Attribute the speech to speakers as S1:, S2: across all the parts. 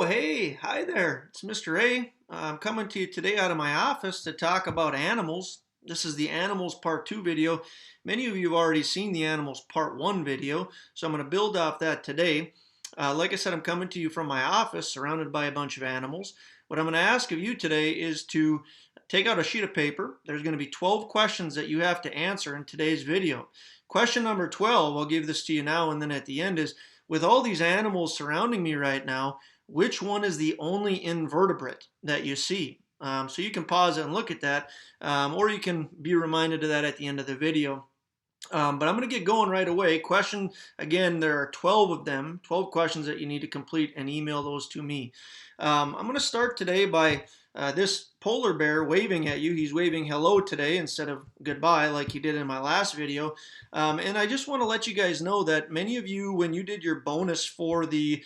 S1: Oh, hey, hi there. It's Mr. A. I'm coming to you today out of my office to talk about animals. This is the Animals Part 2 video. Many of you have already seen the Animals Part 1 video, so I'm going to build off that today. Like I said, I'm coming to you from my office surrounded by a bunch of animals. What I'm going to ask of you today is to take out a sheet of paper. There's going to be 12 questions that you have to answer in today's video. Question number 12, I'll give this to you now and then at the end, is with all these animals surrounding me right now, which one is the only invertebrate that you see? So you can pause it and look at that, or you can be reminded of that at the end of the video. But I'm going to get going right away. Question, again, there are 12 of them, 12 questions that you need to complete and email those to me. I'm going to start today by this polar bear waving at you. He's waving hello today instead of goodbye like he did in my last video. And I just want to let you guys know that many of you, when you did your bonus for the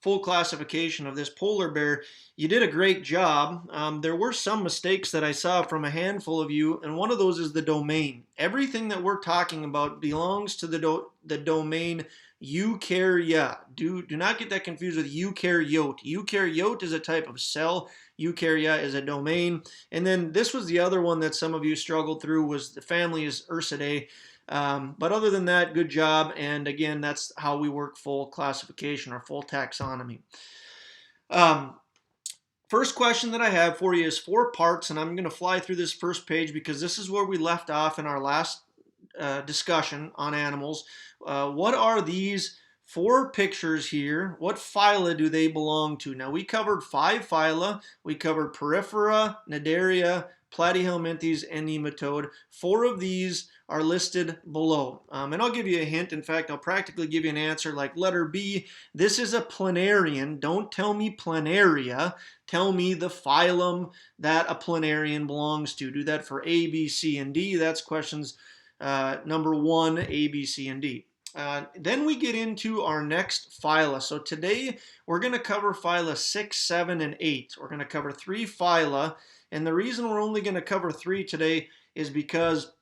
S1: full classification of this polar bear, you did a great job. There were some mistakes that I saw from a handful of you, and one of those is the domain. Everything that we're talking about belongs to the domain eukarya. Do not get that confused with eukaryote. Eukaryote is a type of cell. Eukarya is a domain. And then this was the other one that some of you struggled through, was the family is Ursidae. But other than that, good job. And again, that's how we work full classification or full taxonomy. First question that I have for you is 4 parts, and I'm going to fly through this first page because this is where we left off in our last discussion on animals. What are these 4 pictures here? What phyla do they belong to? Now, we covered 5 phyla. We covered Porifera, Cnidaria, Platyhelminthes, and Nematode. 4 of these are listed below. And I'll give you a hint. In fact, I'll practically give you an answer like letter B. This is a planarian. Don't tell me planaria. Tell me the phylum that a planarian belongs to. Do that for A, B, C, and D. That's questions number 1, A, B, C, and D. Then we get into our next phyla. So today we're going to cover phyla 6, 7, and 8. We're going to cover 3 phyla. And the reason we're only going to cover 3 today is because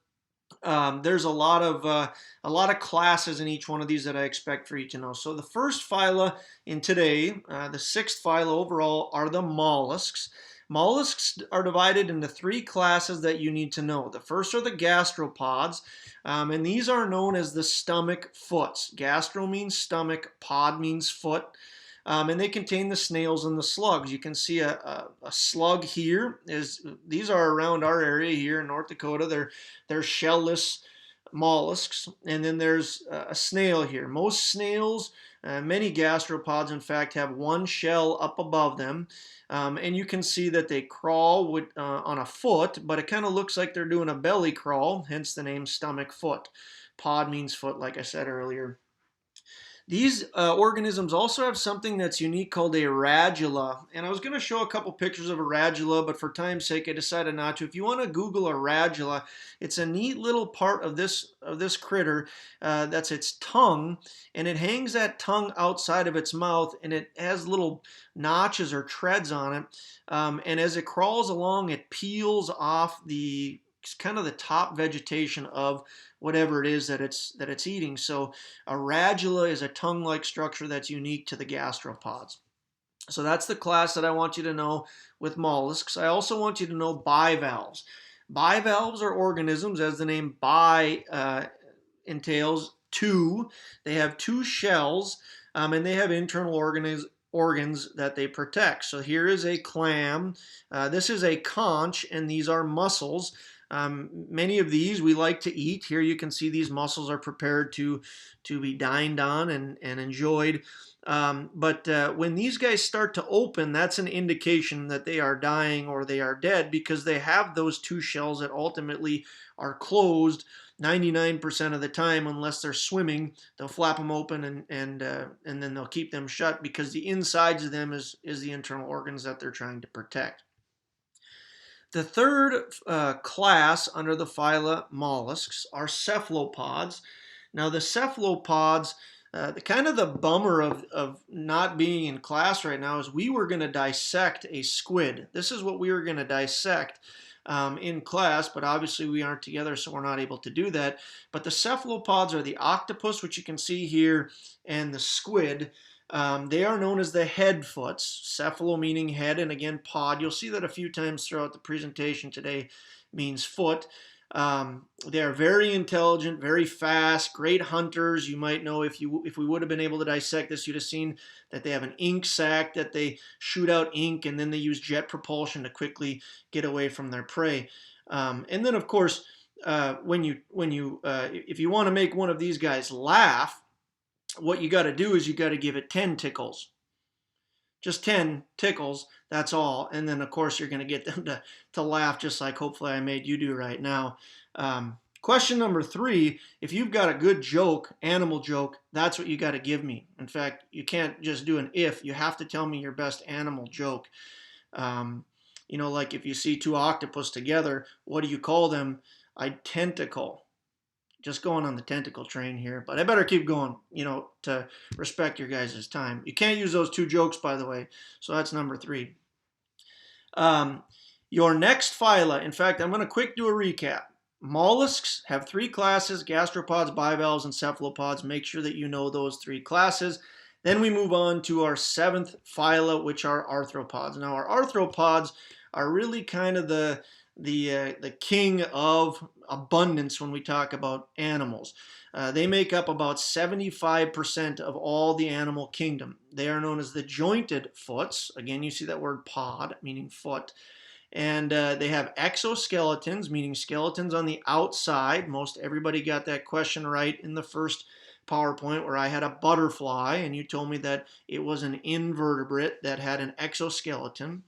S1: there's a lot of classes in each one of these that I expect for you to know. So the first phyla in today, the 6th phyla overall, are the mollusks. Mollusks are divided into 3 classes that you need to know. The first are the gastropods, and these are known as the stomach foots. Gastro means stomach, pod means foot. And they contain the snails and the slugs. You can see a slug here. These are around our area here in North Dakota. They're shellless mollusks. And then there's a snail here. Most snails, many gastropods, in fact, have one shell up above them. And you can see that they crawl on a foot, but it kind of looks like they're doing a belly crawl, hence the name stomach foot. Pod means foot, like I said earlier. These organisms also have something that's unique called a radula. And I was going to show a couple pictures of a radula, but for time's sake, I decided not to. If you want to Google a radula, it's a neat little part of this critter that's its tongue, and it hangs that tongue outside of its mouth, and it has little notches or treads on it. And as it crawls along, it peels off the kind of the top vegetation of whatever it is that it's eating. So a radula is a tongue-like structure that's unique to the gastropods. So that's the class that I want you to know with mollusks. I also want you to know bivalves. Bivalves are organisms, as the name bi entails, 2. They have 2 shells, and they have internal organs that they protect. So here is a clam. This is a conch, and these are mussels. Many of these we like to eat. Here you can see these mussels are prepared to be dined on and enjoyed. But when these guys start to open, that's an indication that they are dying or they are dead, because they have those 2 shells that ultimately are closed 99% of the time. Unless they're swimming, they'll flap them open and then they'll keep them shut, because the insides of them is the internal organs that they're trying to protect. The third class under the phyla mollusks are cephalopods. Now the cephalopods, the bummer of not being in class right now is we were going to dissect a squid. This is what we were going to dissect in class, but obviously we aren't together, so we're not able to do that. But the cephalopods are the octopus, which you can see here, and the squid. They are known as the headfoots, cephalo meaning head, and again pod. You'll see that a few times throughout the presentation today means foot. They are very intelligent, very fast, great hunters. You might know if we would have been able to dissect this, you'd have seen that they have an ink sac that they shoot out ink, and then they use jet propulsion to quickly get away from their prey. And then, of course, if you want to make one of these guys laugh, what you got to do is you got to give it 10 tickles. Just 10 tickles, that's all. And then, of course, you're going to get them to laugh just like hopefully I made you do right now. Question number 3, if you've got a good joke, animal joke, that's what you got to give me. In fact, you can't just do an if. You have to tell me your best animal joke. Like if you see 2 octopus together, what do you call them? Identical. Just going on the tentacle train here, but I better keep going, to respect your guys' time. You can't use those 2 jokes, by the way, so that's number 3. Your next phyla, in fact, I'm going to quick do a recap. Mollusks have 3 classes: gastropods, bivalves, and cephalopods. Make sure that you know those 3 classes. Then we move on to our 7th phyla, which are arthropods. Now, our arthropods are really kind of the king of abundance when we talk about animals. They make up about 75% of all the animal kingdom. They are known as the jointed foots. Again, you see that word pod, meaning foot. And they have exoskeletons, meaning skeletons on the outside. Most everybody got that question right in the first PowerPoint where I had a butterfly and you told me that it was an invertebrate that had an exoskeleton.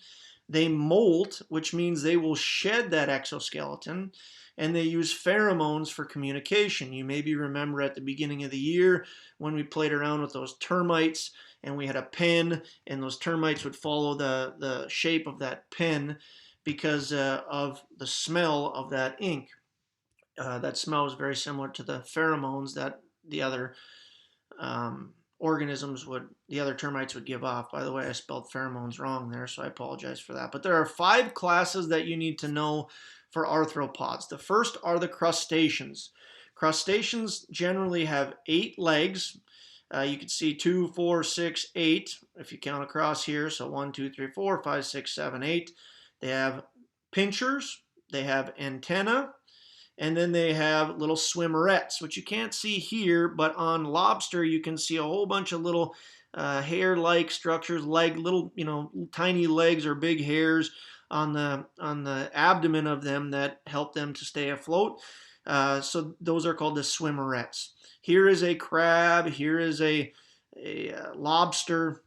S1: They molt, which means they will shed that exoskeleton, and they use pheromones for communication. You maybe remember at the beginning of the year when we played around with those termites and we had a pen and those termites would follow the shape of that pen because of the smell of that ink. That smell is very similar to the pheromones that the other the other termites would give off. By the way, I spelled pheromones wrong there, so I apologize for that. But there are 5 classes that you need to know for arthropods. The first are the crustaceans. Crustaceans generally have 8 legs. You can see 2, 4, 6, 8 if you count across here. So 1, 2, 3, 4, 5, 6, 7, 8. They have pinchers. They have antennae. And then they have little swimmerets, which you can't see here, but on lobster you can see a whole bunch of little hair-like structures, little tiny legs or big hairs on the abdomen of them that help them to stay afloat. So those are called the swimmerets. Here is a crab. Here is a lobster.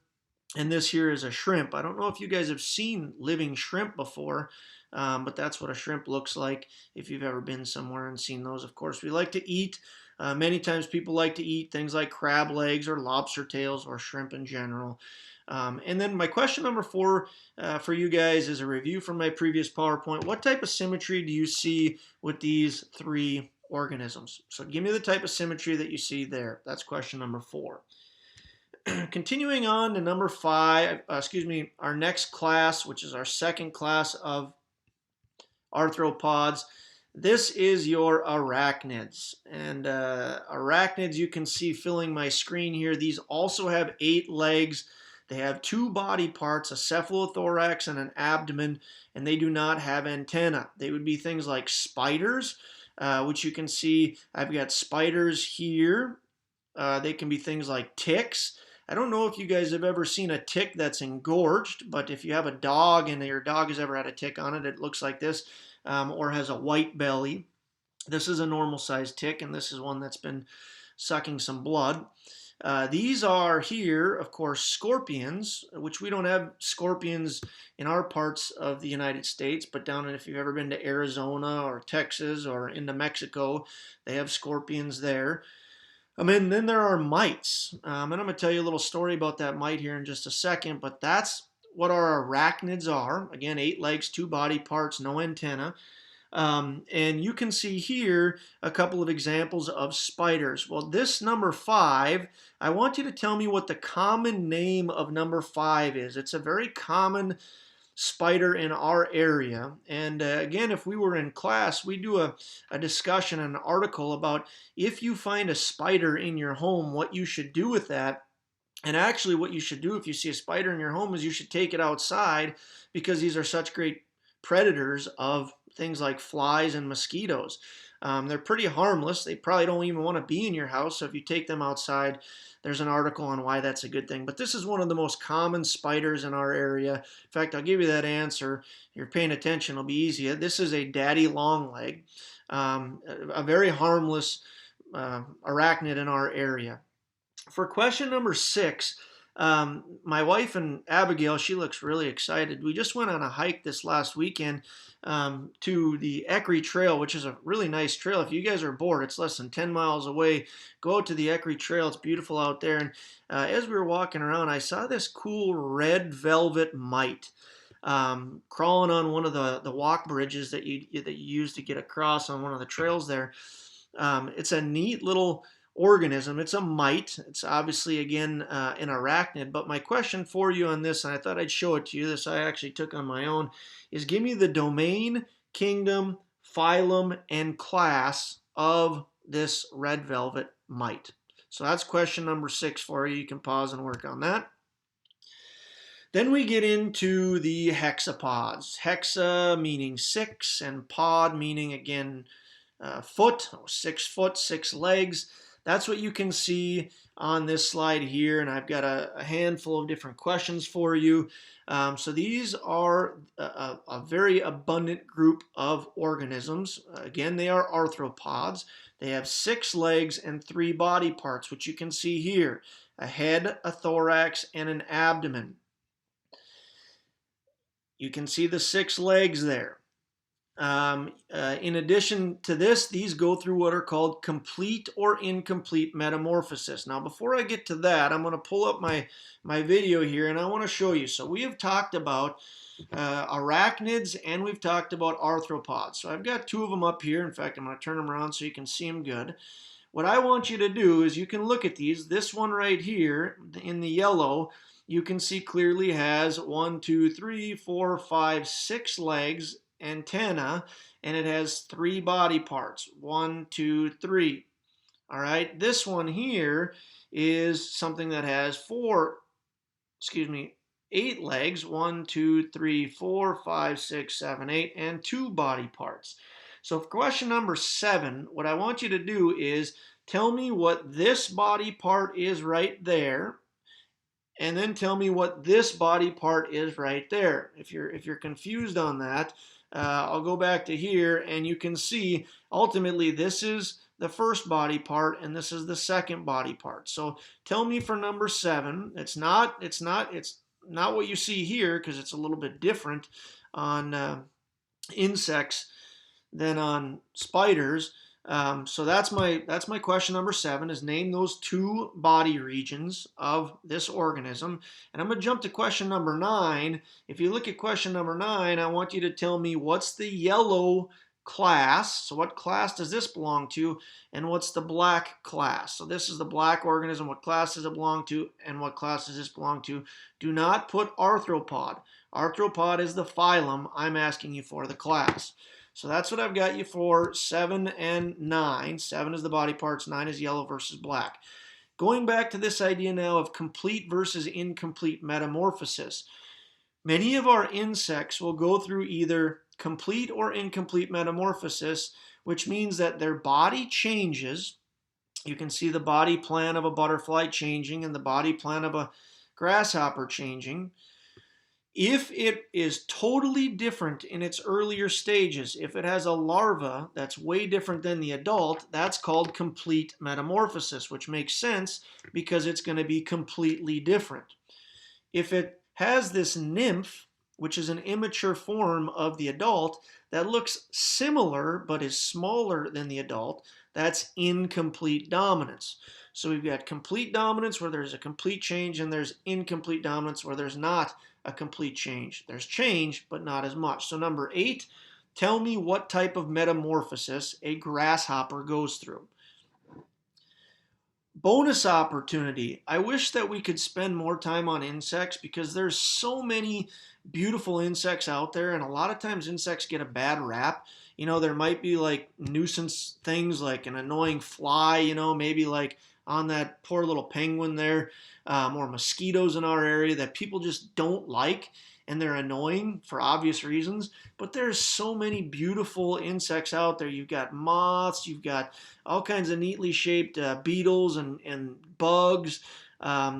S1: And this here is a shrimp. I don't know if you guys have seen living shrimp before. But that's what a shrimp looks like if you've ever been somewhere and seen those. Of course, we like to eat. Many times people like to eat things like crab legs or lobster tails or shrimp in general. And then my question number 4 for you guys is a review from my previous PowerPoint. What type of symmetry do you see with these 3 organisms? So give me the type of symmetry that you see there. That's question number 4. Continuing on to number 5, our next class, which is our 2nd class of arthropods. This is your arachnids. And arachnids you can see filling my screen here. These also have 8 legs. They have 2 body parts, a cephalothorax and an abdomen, and they do not have antennae. They would be things like spiders, which you can see I've got spiders here. They can be things like ticks. I don't know if you guys have ever seen a tick that's engorged, but if you have a dog and your dog has ever had a tick on it, it looks like this, or has a white belly. This is a normal sized tick, and this is one that's been sucking some blood. These are here, of course, scorpions, which we don't have scorpions in our parts of the United States, but down if you've ever been to Arizona or Texas or into Mexico, they have scorpions there. And then there are mites, and I'm going to tell you a little story about that mite here in just a second, but that's what our arachnids are. Again, 8 legs, 2 body parts, no antenna. And you can see here a couple of examples of spiders. Well, this number 5, I want you to tell me what the common name of number 5 is. It's a very common spider in our area. And again, if we were in class, we do a discussion, an article about if you find a spider in your home, what you should do with that. And actually what you should do if you see a spider in your home is you should take it outside, because these are such great predators of things like flies and mosquitoes. They're pretty harmless. They probably don't even want to be in your house. So if you take them outside, there's an article on why that's a good thing. But this is one of the most common spiders in our area. In fact, I'll give you that answer. If you're paying attention, it'll be easy. This is a daddy longleg, a very harmless arachnid in our area. For question number 6, my wife and Abigail, she looks really excited. We just went on a hike this last weekend to the Eckery Trail, which is a really nice trail. If you guys are bored, it's less than 10 miles away. Go out to the Eckery Trail. It's beautiful out there. And as we were walking around, I saw this cool red velvet mite crawling on one of the walk bridges that you use to get across on one of the trails there. It's a neat little organism. It's a mite. It's obviously, again, an arachnid. But my question for you on this, and I thought I'd show it to you, this I actually took on my own, is give me the domain, kingdom, phylum, and class of this red velvet mite. So that's question number 6 for you. You can pause and work on that. Then we get into the hexapods. Hexa meaning 6, and pod meaning, again, foot, 6 foot, 6 legs. That's what you can see on this slide here, and I've got a handful of different questions for you. So these are a very abundant group of organisms. Again, they are arthropods. They have 6 legs and 3 body parts, which you can see here: a head, a thorax, and an abdomen. You can see the 6 legs there. In addition to this, these go through what are called complete or incomplete metamorphosis. Now, before I get to that, I'm going to pull up my video here, and I want to show you. So we have talked about arachnids, and we've talked about arthropods. So I've got 2 of them up here. In fact, I'm going to turn them around so you can see them good. What I want you to do is you can look at these. This one right here in the yellow, you can see clearly has 1, 2, 3, 4, 5, 6 legs, antenna, and it has 3 body parts: 1, 2, 3. All right, this one here is something that has 8 legs: 1, 2, 3, 4, 5, 6, 7, 8, and 2 body parts. So for question number 7, what I want you to do is tell me what this body part is right there, and then tell me what this body part is right there. If you're confused on that, I'll go back to here, and you can see ultimately this is the first body part and this is the second body part. So tell me for number 7. It's not what you see here, because it's a little bit different on insects than on spiders. So that's my question number 7, is name those 2 body regions of this organism. And I'm going to jump to question number 9. If you look at question number 9, I want you to tell me what's the yellow class. So what class does this belong to? And what's the black class? So this is the black organism. What class does it belong to? And what class does this belong to? Do not put arthropod. Arthropod is the phylum. I'm asking you for the class. So that's what I've got you for 7 and 9. 7 is the body parts, 9 is yellow versus black. Going back to this idea now of complete versus incomplete metamorphosis. Many of our insects will go through either complete or incomplete metamorphosis, which means that their body changes. You can see the body plan of a butterfly changing and the body plan of a grasshopper changing. If it is totally different in its earlier stages, if it has a larva that's way different than the adult, that's called complete metamorphosis, which makes sense because it's going to be completely different. If it has this nymph, which is an immature form of the adult that looks similar but is smaller than the adult, that's incomplete dominance. So we've got complete dominance where there's a complete change, and there's incomplete dominance where there's not a complete change. There's change, but not as much. So number 8, tell me what type of metamorphosis a grasshopper goes through. Bonus opportunity. I wish that we could spend more time on insects, because there's so many beautiful insects out there, and a lot of times insects get a bad rap. You know, there might be like nuisance things like an annoying fly, maybe like on that poor little penguin there, or mosquitoes in our area that people just don't like, and they're annoying for obvious reasons. But there's so many beautiful insects out there. You've got moths, you've got all kinds of neatly shaped beetles and bugs.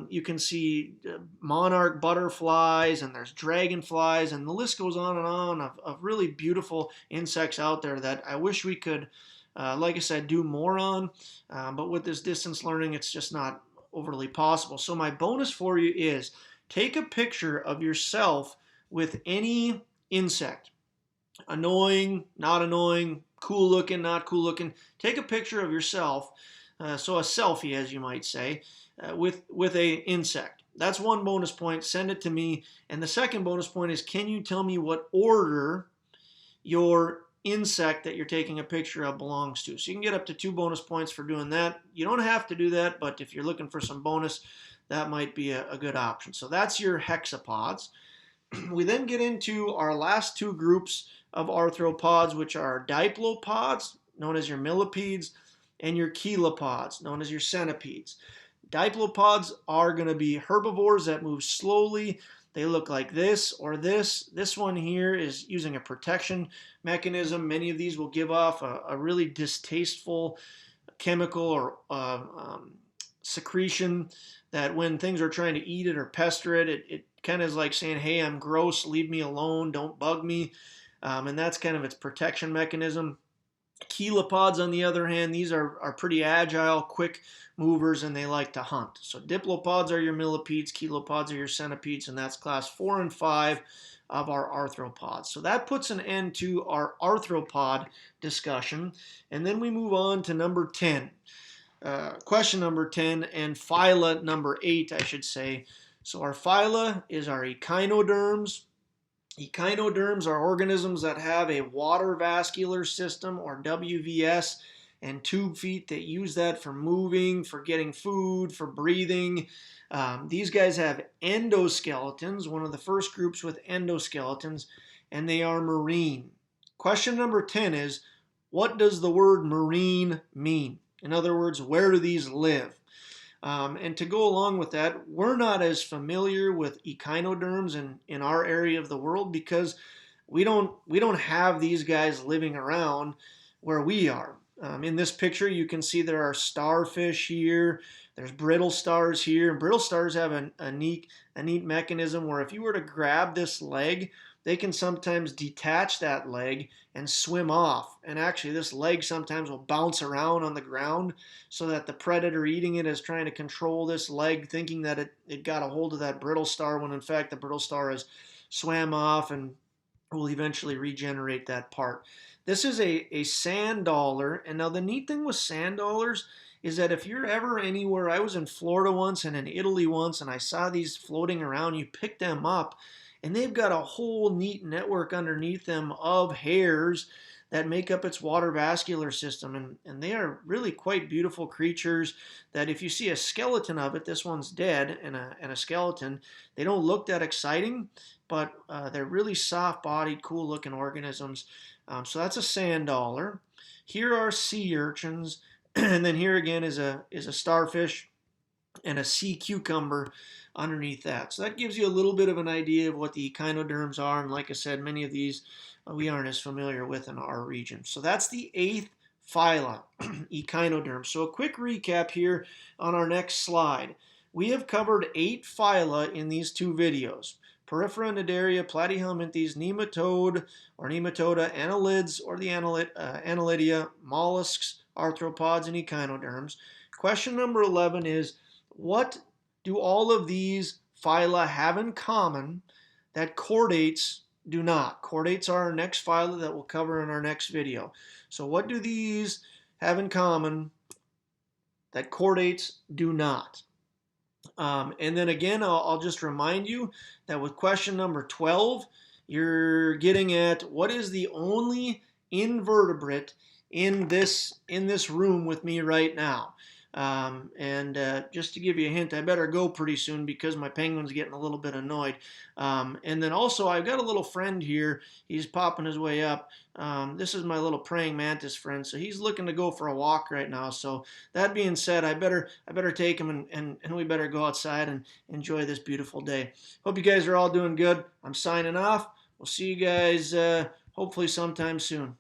S1: You can see monarch butterflies, and there's dragonflies, and the list goes on of really beautiful insects out there that I wish we could, like I said, do more on. But with this distance learning, it's just not overly possible. So my bonus for you is take a picture of yourself with any insect. Annoying, not annoying, cool looking, not cool looking. Take a picture of yourself, so a selfie, as you might say, with a insect. That's one bonus point. Send it to me. And the second bonus point is, can you tell me what order your insect that you're taking a picture of belongs to? So you can get up to 2 bonus points for doing that. You don't have to do that, but if you're looking for some bonus, that might be a good option. So that's your hexapods. We then get into our last 2 groups of arthropods, which are diplopods, known as your millipedes, and your chelopods, known as your centipedes. Diplopods are going to be herbivores that move slowly. They look like this or this. This one here is using a protection mechanism. Many of these will give off a really distasteful chemical or secretion that when things are trying to eat it or pester it, it kind of is like saying, hey, I'm gross, leave me alone, don't bug me. And that's kind of its protection mechanism. Chelopods, on the other hand, these are pretty agile, quick movers, and they like to hunt. So diplopods are your millipedes, chelopods are your centipedes, and that's class 4 and 5 of our arthropods. So that puts an end to our arthropod discussion. And then we move on to number 10. Question number 10 and phyla number 8, I should say. So our phyla is our echinoderms. Echinoderms are organisms that have a water vascular system, or WVS, and tube feet that use that for moving, for getting food, for breathing. These guys have endoskeletons, one of the first groups with endoskeletons, and they are marine. Question number 10 is, what does the word marine mean? In other words, where do these live? And to go along with that, we're not as familiar with echinoderms in our area of the world because we don't have these guys living around where we are. In this picture, you can see there are starfish here. There's brittle stars here. And brittle stars have a neat mechanism where if you were to grab this leg, they can sometimes detach that leg and swim off. And actually, this leg sometimes will bounce around on the ground so that the predator eating it is trying to control this leg, thinking that it got a hold of that brittle star, when in fact the brittle star has swam off and will eventually regenerate that part. This is a sand dollar. And now the neat thing with sand dollars is that if you're ever anywhere, I was in Florida once and in Italy once, and I saw these floating around, you pick them up, and they've got a whole neat network underneath them of hairs that make up its water vascular system. And they are really quite beautiful creatures that if you see a skeleton of it, this one's dead and a skeleton, they don't look that exciting, but they're really soft-bodied, cool-looking organisms. So that's a sand dollar. Here are sea urchins, and then here again is a starfish and a sea cucumber underneath that. So that gives you a little bit of an idea of what the echinoderms are. And like I said, many of these we aren't as familiar with in our region. So that's the 8th phyla, echinoderms. So a quick recap here on our next slide. We have covered 8 phyla in these 2 videos. Porifera, Cnidaria, Platyhelminthes, nematode or nematoda, annelids or the annelidea, mollusks, arthropods, and echinoderms. Question number 11 is, what do all of these phyla have in common that chordates do not? Chordates are our next phyla that we'll cover in our next video. So what do these have in common that chordates do not? And then again, I'll just remind you that with question number 12, you're getting at what is the only invertebrate in this room with me right now. Just to give you a hint, I better go pretty soon because my penguin's getting a little bit annoyed. And then also, I've got a little friend here. He's popping his way up. This is my little praying mantis friend, so he's looking to go for a walk right now. So that being said, I better take him and we better go outside and enjoy this beautiful day. Hope you guys are all doing good. I'm signing off. We'll see you guys hopefully sometime soon.